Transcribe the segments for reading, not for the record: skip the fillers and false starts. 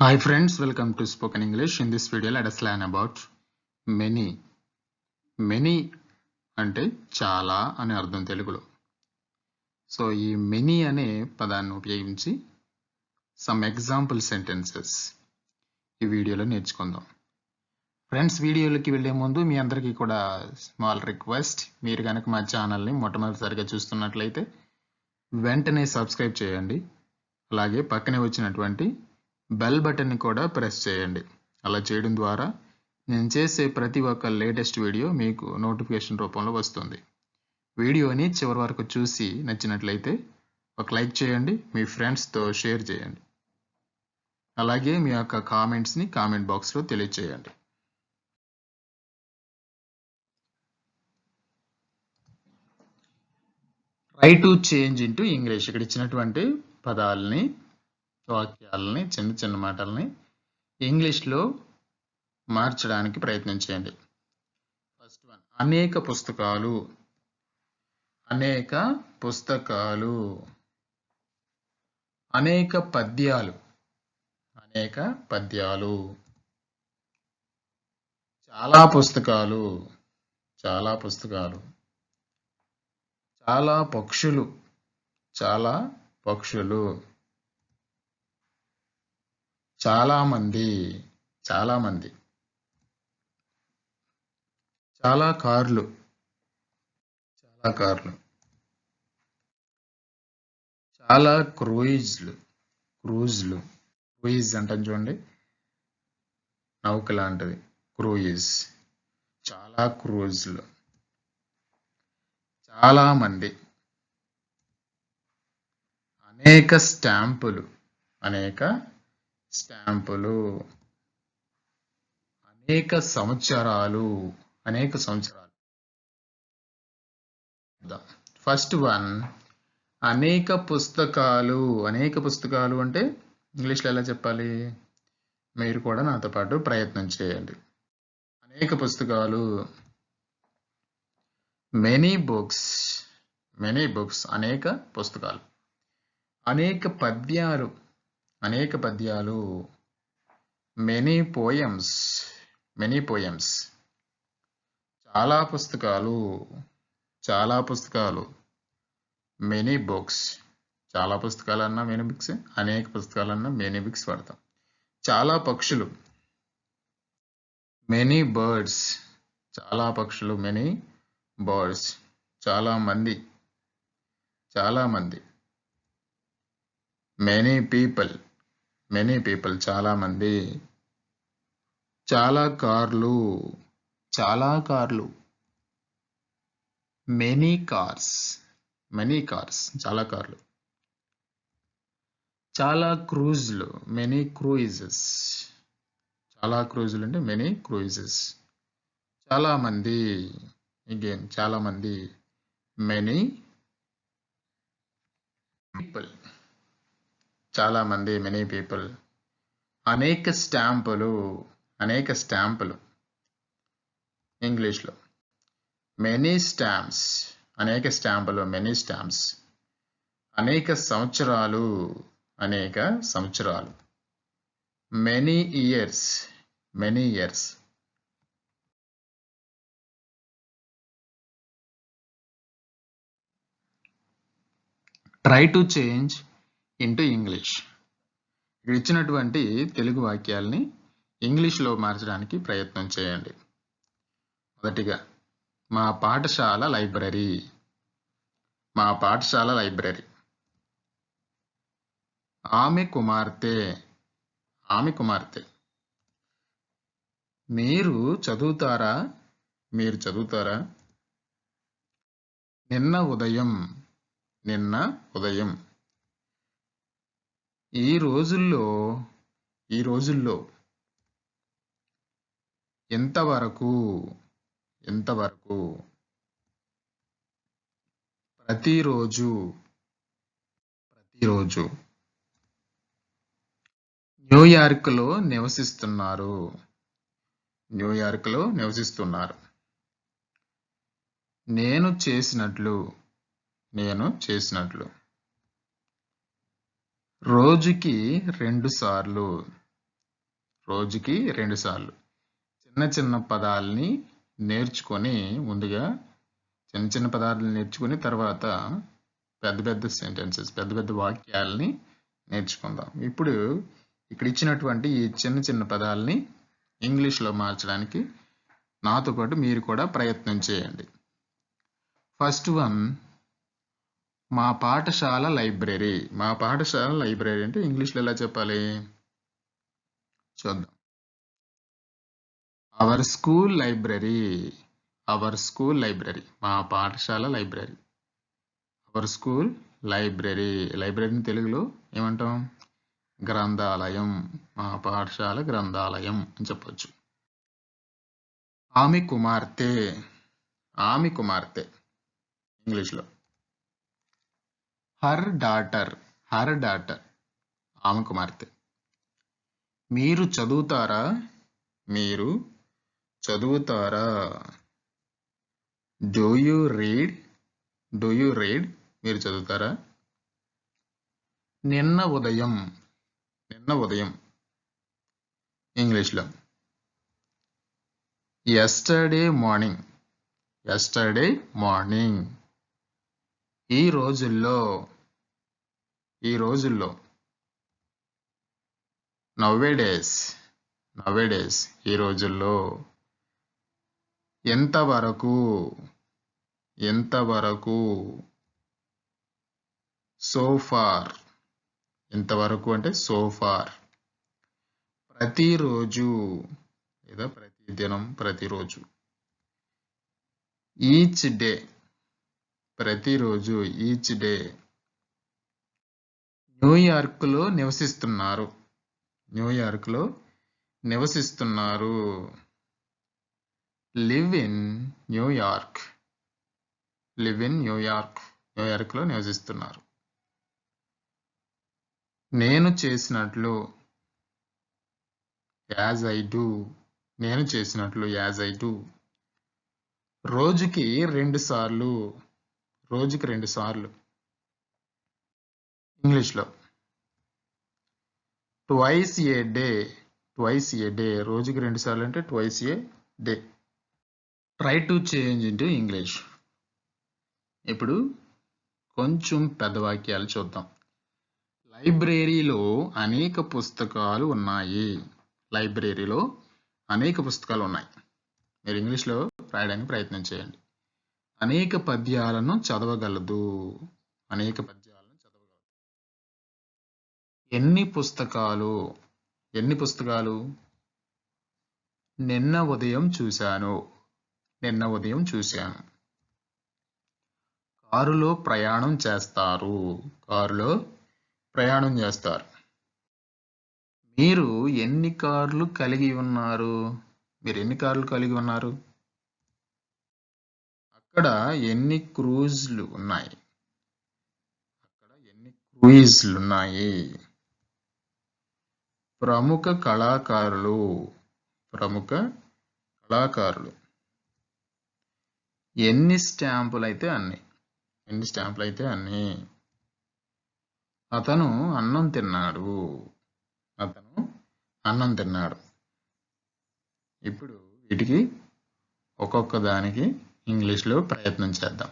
Hi friends, welcome to Spoken English. In this video, let us learn about many. Many అంటే చాలా అనే అర్థం తెలుగులో. సో ఈ many అనే పదాన్ని ఉపయోగించి some example sentences ఈ వీడియోలో నేర్చుకుందాం. ఫ్రెండ్స్, వీడియోలోకి వెళ్ళే ముందు మీ అందరికీ కూడా స్మాల్ రిక్వెస్ట్. మీరు కనుక మా ఛానల్ని మొట్టమొదటిసారిగా చూస్తున్నట్లయితే వెంటనే సబ్స్క్రైబ్ చేయండి. అలాగే పక్కనే వచ్చినటువంటి బెల్ బటన్ని కూడా ప్రెస్ చేయండి. అలా చేయడం ద్వారా నేను చేసే ప్రతి ఒక్క లేటెస్ట్ వీడియో మీకు నోటిఫికేషన్ రూపంలో వస్తుంది. వీడియోని చివరి వరకు చూసి నచ్చినట్లయితే ఒక లైక్ చేయండి, మీ ఫ్రెండ్స్తో షేర్ చేయండి. అలాగే మీ యొక్క కామెంట్స్ని కామెంట్ బాక్స్లో తెలియచేయండి. Try to change into English. ఇక్కడ ఇచ్చినటువంటి పదాలని, వాక్యాలని, చిన్న చిన్న మాటల్ని ఇంగ్లీష్లో మార్చడానికి ప్రయత్నం చేయండి. ఫస్ట్ వన్, అనేక పుస్తకాలు. అనేక పుస్తకాలు. అనేక పద్యాలు. అనేక పద్యాలు. చాలా పుస్తకాలు. చాలా పుస్తకాలు. చాలా పక్షులు. చాలా పక్షులు. చాలా మంది. చాలా మంది. చాలా కార్లు. చాలా కార్లు. చాలా క్రూయిజ్లు. క్రూజ్లు. క్రూయిజ్ అంటాం చూడండి, నౌక లాంటిది క్రూయిజ్. చాలా క్రూజ్లు. చాలా మంది. అనేక స్టాంపులు. అనేక స్టాంపులు. అనేక సంవత్సరాలు. అనేక సంవత్సరాలు. ఫస్ట్ వన్, అనేక పుస్తకాలు. అనేక పుస్తకాలు అంటే ఇంగ్లీష్లో ఎలా చెప్పాలి? మీరు కూడా నాతో పాటు ప్రయత్నం చేయండి. అనేక పుస్తకాలు. Many books. Many books. అనేక పుస్తకాలు. అనేక పద్యాలు. అనేక పద్యాలు. Many poems. Many poems. చాలా పుస్తకాలు. చాలా పుస్తకాలు. Many books. చాలా పుస్తకాలన్నా మెనీ బుక్స్, అనేక పుస్తకాలన్నా మెనీ బుక్స్ వాడతాం. చాలా పక్షులు. Many birds. చాలా పక్షులు. Many birds. చాలా మంది. చాలా మంది. Many people. Many people. చాలా మంది. చాలా కార్లు. చాలా కార్లు. Many cars. Many cars. చాలా కార్లు. చాలా క్రూజ్లు. మెనీ క్రూయిజెస్. చాలా క్రూజ్లు అంటే మెనీ క్రూయిజెస్. చాలా మంది. అగైన్ చాలా మంది. Many people. చాలా మంది. Many people. అనేక స్టాంపులు. అనేక స్టాంపులు. ఇంగ్లీష్లో మెనీ స్టాంప్స్. అనేక స్టాంపులు. Many stamps. అనేక సంవత్సరాలు. అనేక సంవత్సరాలు. Many years. Many years. Try to change into English. ఇక్కడ ఇచ్చినటువంటి తెలుగు వాక్యాలని ఇంగ్లీష్లో మార్చడానికి ప్రయత్నం చేయండి. మొదటిగా, మా పాఠశాల లైబ్రరీ. మా పాఠశాల లైబ్రరీ. ఆమె కుమార్తె. ఆమె కుమార్తె. మీరు చదువుతారా? మీరు చదువుతారా? నిన్న ఉదయం. నిన్న ఉదయం. ఈ రోజుల్లో. ఈ రోజుల్లో. ఎంతవరకు. ఎంతవరకు. ప్రతిరోజు. ప్రతిరోజు. న్యూయార్క్లో నివసిస్తున్నారు. న్యూయార్క్లో నివసిస్తున్నారు. నేను చేసినట్లు. నేను చేసినట్లు. రోజుకి 2 సార్లు. రోజుకి 2 సార్లు. చిన్న చిన్న పదాలని నేర్చుకొని ముందుగా చిన్న చిన్న పదాలను నేర్చుకుని తర్వాత పెద్ద పెద్ద సెంటెన్సెస్ పెద్ద పెద్ద వాక్యాలని నేర్చుకుందాం. ఇప్పుడు ఇక్కడ ఇచ్చినటువంటి ఈ చిన్న చిన్న పదాలని ఇంగ్లీష్లో మార్చడానికి నాతో పాటు మీరు కూడా ప్రయత్నం చేయండి. ఫస్ట్ వన్, మా పాఠశాల లైబ్రరీ. మా పాఠశాల లైబ్రరీ అంటే ఇంగ్లీష్లో ఎలా చెప్పాలి చూద్దాం. Our school library. Our school library, మా పాఠశాల లైబ్రరీ. Our school library. లైబ్రరీని తెలుగులో ఏమంటాం? గ్రంథాలయం. మా పాఠశాల గ్రంథాలయం అని చెప్పొచ్చు. ఆమె కుమార్తె. ఆమె కుమార్తె ఇంగ్లీష్లో హర్ డాటర్. హర్ డాటర్, ఆమె కుమార్తె. మీరు చదువుతారా? మీరు చదువుతారా? Do you read? Do you read? మీరు చదువుతారా? నిన్న ఉదయం. నిన్న ఉదయం ఇంగ్లీష్లో ఎస్టర్డే మార్నింగ్. Yesterday morning. ఈ రోజుల్లో. ఈ రోజుల్లో నవ్వేడేస్. నవ్వేడేస్, ఈ రోజుల్లో. ఎంతవరకు. ఎంతవరకు. So far. ఎంతవరకు అంటే సో ఫార్. ప్రతిరోజు లేదా ప్రతిదినం, ప్రతిరోజు. Each day. ప్రతిరోజు, ఈచ్ డే. న్యూయార్క్లో నివసిస్తున్నారు. న్యూయార్క్లో నివసిస్తున్నారు. లివ్ ఇన్ న్యూయార్క్. లివ్ ఇన్ న్యూయార్క్. న్యూయార్క్లో నివసిస్తున్నారు. నేను చేసినట్లు. As I do. నేను చేసినట్లు. As I do. రోజుకి 2 సార్లు. రోజుకి 2 సార్లు ఇంగ్లీష్లో twice a day. Twice a day. రోజుకి 2 సార్లు అంటే twice a day. Try to change into English. ఇప్పుడు కొంచెం పెద్ద వాక్యాలు చూద్దాం. లైబ్రరీలో అనేక పుస్తకాలు ఉన్నాయి. లైబ్రరీలో అనేక పుస్తకాలు ఉన్నాయి. మీరు ఇంగ్లీష్లో రాయడానికి ప్రయత్నం చేయండి. అనేక పద్యాలను చదవగలదు. అనేక పద్యాలను చదవగలదు. ఎన్ని పుస్తకాలు. ఎన్ని పుస్తకాలు? నిన్న ఉదయం చూశాను. నిన్న ఉదయం చూశాను. కారులో ప్రయాణం చేస్తారు. కారులో ప్రయాణం చేస్తారు. మీరు ఎన్ని కార్లు కలిగి ఉన్నారు? మీరు ఎన్ని కార్లు కలిగి ఉన్నారు? అక్కడ ఎన్ని క్రూజ్లు ఉన్నాయి? అక్కడ ఎన్ని క్రూయిజ్లు ఉన్నాయి? ప్రముఖ కళాకారులు. ప్రముఖ కళాకారులు. ఎన్ని స్టాంపులు అయితే అన్ని. ఎన్ని స్టాంపులు అయితే అన్ని. అతను అన్నం తిన్నాడు. అతను అన్నం తిన్నాడు. ఇప్పుడు వీటికి ఒక్కొక్క దానికి ఇంగ్లీష్లో ప్రయత్నం చేద్దాం.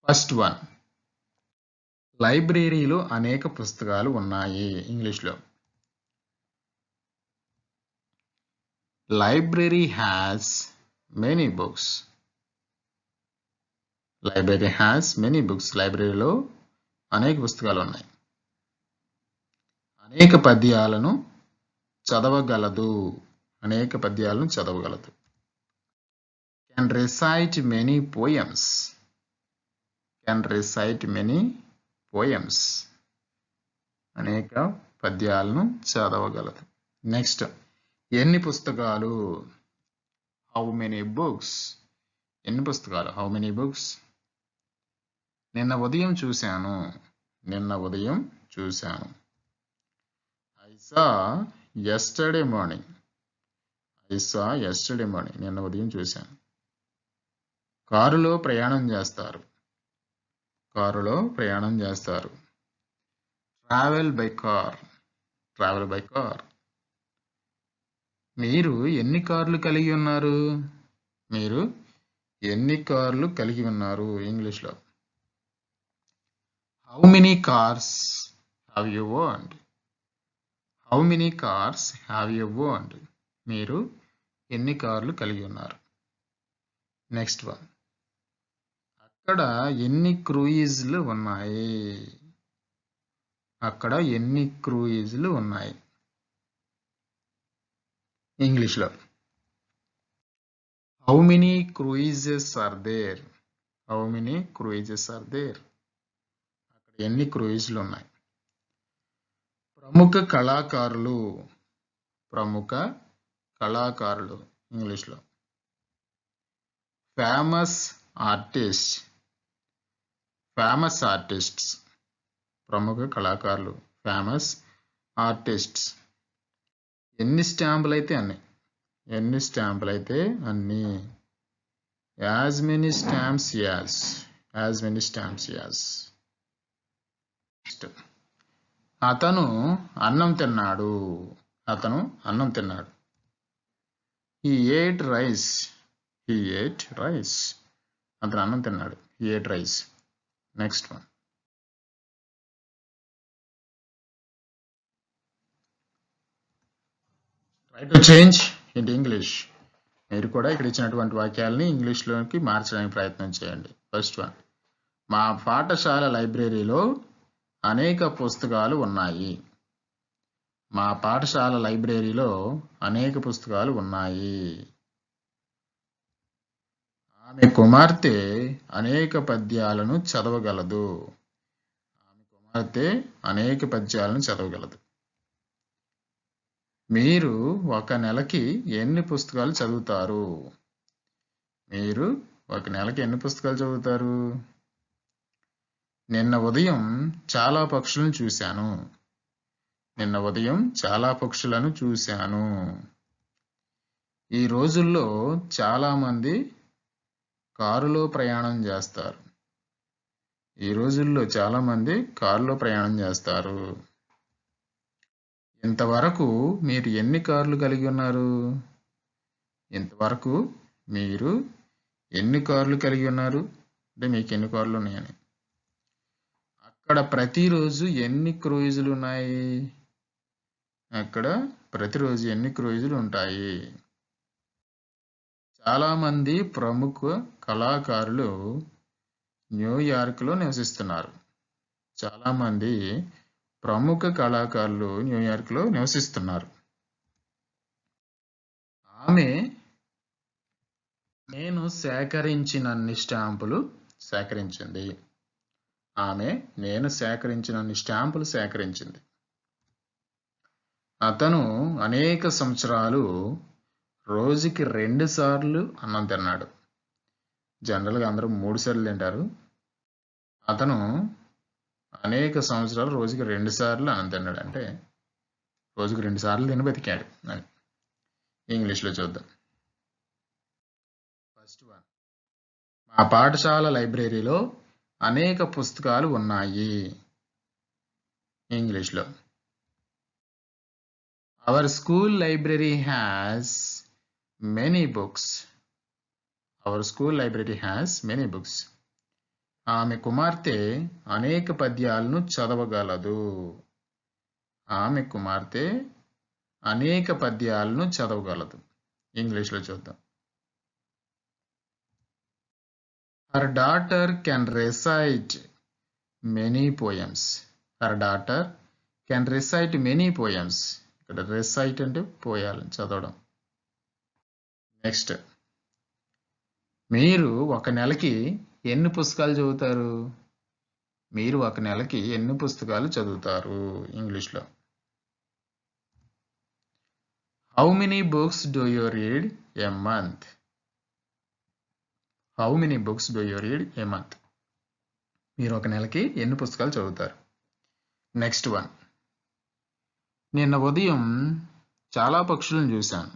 ఫస్ట్ వన్, లైబ్రరీలో అనేక పుస్తకాలు ఉన్నాయి. ఇంగ్లీష్లో library has many books. Library has many books. లైబ్రరీలో అనేక పుస్తకాలు ఉన్నాయి. అనేక పద్యాలను చదవగలదు. అనేక పద్యాలను చదవగలదు. Can recite many poems. Can recite many poems. అనేక పద్యాలను చదవగలదు. నెక్స్ట్, ఎన్ని పుస్తకాలు? How many books. ఎన్ని పుస్తకాలు? How many books. నిన్న ఉదయం చూశాను. నిన్న ఉదయం చూశాను. I saw yesterday morning. I saw yesterday morning. నిన్న ఉదయం చూశాను. కారులో ప్రయాణం చేస్తారు. కారులో ప్రయాణం చేస్తారు. Travel by car. Travel by car. మీరు ఎన్ని కార్లు కలిగి ఉన్నారు? మీరు ఎన్ని కార్లు కలిగి ఉన్నారు ఇంగ్లీష్లో? How many cars have you owned? How many cars have you owned? మీరు ఎన్ని కార్లు కలిగి ఉన్నారు? Next one. అక్కడ ఎన్ని క్రూయిజ్లు ఉన్నాయి? అక్కడ ఎన్ని క్రూయిజ్లు ఉన్నాయి ఇంగ్లీష్లో? How many cruises are there? How many cruises are there? అక్కడ ఎన్ని క్రూయిజ్లు ఉన్నాయి? ప్రముఖ కళాకారులు. ప్రముఖ కళాకారులు ఇంగ్లీష్లో? Famous artist. Famous artists. ప్రముఖ కళాకారులు, ఫేమస్ ఆర్టిస్ట్స్. ఎన్ని స్టాంపులు అయితే అన్ని. ఎన్ని స్టాంపులు అయితే అన్ని. As many stamps as. As many stamps as. అతను అన్నం తిన్నాడు. అతను అన్నం తిన్నాడు. He ate rice. He ate rice. అతను అన్నం తిన్నాడు. He ate rice. Next one. Try to change into English. మీరు కూడా ఇక్కడ ఇచ్చినటువంటి వాక్యాలని ఇంగ్లీష్లోకి మార్చడానికి ప్రయత్నం చేయండి. First one. మా పాఠశాల లైబ్రరీలో అనేక పుస్తకాలు ఉన్నాయి. మా పాఠశాల లైబ్రరీలో అనేక పుస్తకాలు ఉన్నాయి. ఆమె కుమార్తె అనేక పద్యాలను చదవగలదు. ఆమె కుమార్తె అనేక పద్యాలను చదవగలదు. మీరు ఒక నెలకి ఎన్ని పుస్తకాలు చదువుతారు? మీరు ఒక నెలకి ఎన్ని పుస్తకాలు చదువుతారు? నిన్న ఉదయం చాలా పక్షులను చూశాను. నిన్న ఉదయం చాలా పక్షులను చూశాను. ఈ రోజుల్లో చాలా మంది కారులో ప్రయాణం చేస్తారు. ఈ రోజుల్లో చాలా మంది కారులో ప్రయాణం చేస్తారు. ఇంతవరకు మీరు ఎన్ని కార్లు కలిగి ఉన్నారు? ఇంతవరకు మీరు ఎన్ని కార్లు కలిగి ఉన్నారు అంటే మీకు ఎన్ని కార్లు ఉన్నాయని. అక్కడ ప్రతిరోజు ఎన్ని క్రూయిజులు ఉన్నాయి? అక్కడ ప్రతిరోజు ఎన్ని క్రూయిజులు ఉంటాయి? చాలామంది ప్రముఖ కళాకారులు న్యూయార్క్లో నివసిస్తున్నారు. చాలామంది ప్రముఖ కళాకారులు న్యూయార్క్లో నివసిస్తున్నారు. ఆమె నేను సేకరించినన్ని స్టాంపులు సేకరించింది. ఆమె నేను సేకరించినన్ని స్టాంపులు సేకరించింది. అతను అనేక సంవత్సరాలు రోజుకి 2 సార్లు అన్నం తిన్నాడు. జనరల్గా అందరూ 3 సార్లు తింటారు. అతను అనేక సంవత్సరాలు రోజుకి 2 సార్లు అన్నం తిన్నాడు. అంటే రోజుకి 2 సార్లు తిని బతికాడు అని. ఇంగ్లీష్లో చూద్దాం. First one. మా పాఠశాల లైబ్రరీలో అనేక పుస్తకాలు ఉన్నాయి. ఇంగ్లీష్లో our school library has many books. Our school library has many books. ఆమె కుమార్తె అనేక పద్యాలను చదవగలదు. ఆమె కుమార్తె అనేక పద్యాలను చదవగలదు. ఇంగ్లీష్లో చూద్దాం. Her daughter can recite many poems. Her daughter can recite many poems. ఇక్కడ recite అంటే పోయాలి, చదవడం. నెక్స్ట్. మీరు ఒక నెలకి ఎన్ని పుస్తకాలు చదువుతారు? మీరు ఒక నెలకి ఎన్ని పుస్తకాలు చదువుతారు? ఇంగ్లీష్లో How many books do you read a month? How many books do you read a month? మీరు ఒక నెలకి ఎన్ని పుస్తకాలు చదువుతారు? Next one. నిన్న ఉదయం చాలా పక్షులను చూశాను.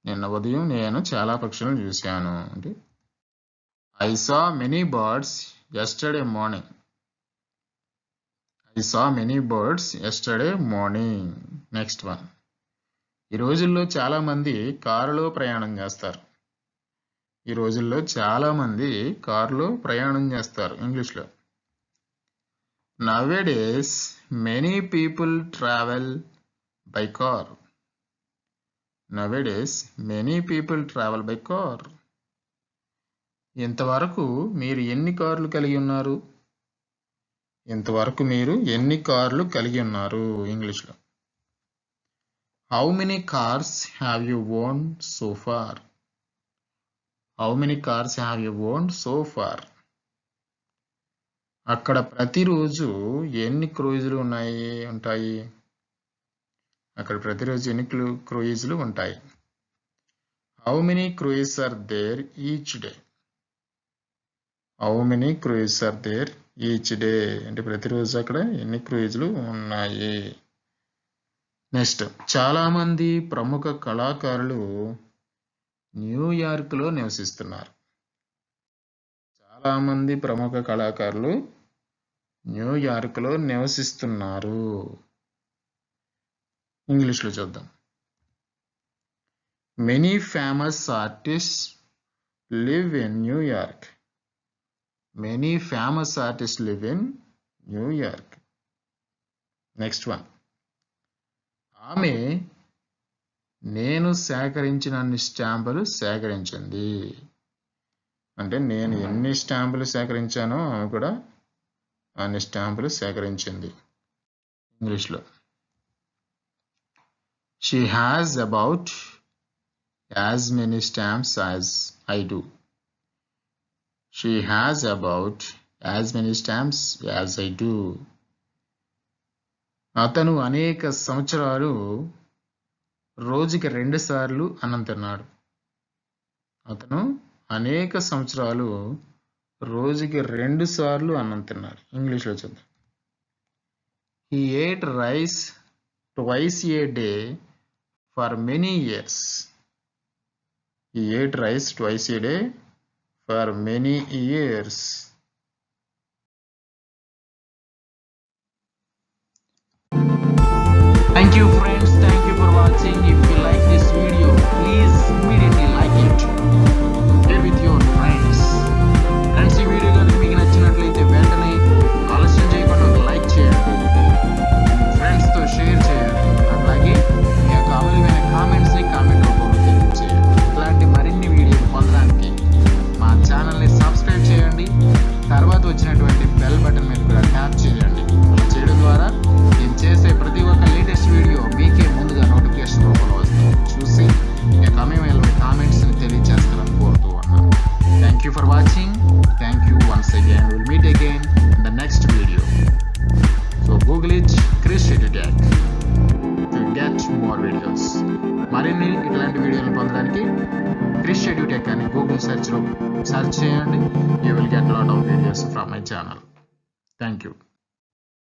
నిన్న ఉదయం నేను చాలా పక్షులను చూశాను అంటే I saw many birds yesterday morning. I saw many birds yesterday morning. Next one. ఈ రోజుల్లో చాలామంది కారులో ప్రయాణం చేస్తారు. ఇంగ్లీష్లో. Nowadays, many people travel by car. ఇంతవరకు మీరు ఎన్ని కార్లు కలిగి ఉన్నారు? ఇంగ్లీష్లో. How many cars have you owned so far? అక్కడ ప్రతిరోజు ఎన్ని క్రూయిజులు ఉంటాయి? How many cruises are there each day? అంటే ప్రతిరోజు అక్కడ ఎన్ని క్రూయిజులు ఉన్నాయి? నెక్స్ట్, చాలా మంది ప్రముఖ కళాకారులు న్యూయార్క్ లో నివసిస్తున్నారు. ఇంగ్లీష్లో చూద్దాం. Many famous artists live in New York. Next one. ఆమె నేను సేకరించినన్ని స్టాంపులు సేకరించింది. అంటే నేను ఎన్ని స్టాంపులు సేకరించానో ఆమె కూడా అన్ని స్టాంపులు సేకరించింది. ఇంగ్లీష్లో. She has about as many stamps as I do. అతను అనేక సంవత్సరాలు రోజుకి 2 సార్లు అన్నం తిన్నాడు. ఇంగ్లీష్లో చూద్దాం. He ate rice twice a day for many years. Thank you friends, thank you for watching. If you like this video, please immediately like it. Share with your friends. ఈ వీడియో కనుక మీకు నచ్చినట్లయితే వెంటనే ఆలస్యం చేయకుండా ఒక లైక్ చేయండి, friends తో షేర్ చేయండి, అలాగే మీ యొక్క అమూల్యమైన కామెంట్స్ ని కామెంట్ రూపంలో తెలియజేయండి. ఇట్లాంటి మరిన్ని వీడియోలు పొందడానికి మా ఛానల్ ని సబ్స్క్రైబ్ చేయండి. తర్వాత వచ్చినటువంటి బెల్ బటన్ మీద కూడా ట్యాప్ చేయండి. అలా చేయడం ద్వారా నేను చేసే ప్రతి ఒక్క లేటెస్ట్ వీడియో మీకే ముందుగా నోటిఫికేషన్ రూపంలో వస్తుంది. చూసి మీ యొక్క అమూల్యమైన కామెంట్స్ ని తెలియజేస్తారని కోరుతూ ఉన్నాను. Thank you for watching. Thank you once again. We'll meet again in the next video. So Google it, Chris EduTech, to get more videos. మరిన్ని ఇట్లాంటి వీడియోలు పొందడానికి Chris EduTech అని గూగుల్ సెర్చ్ చేయండి. You will get a lot of videos from my channel. Thank you.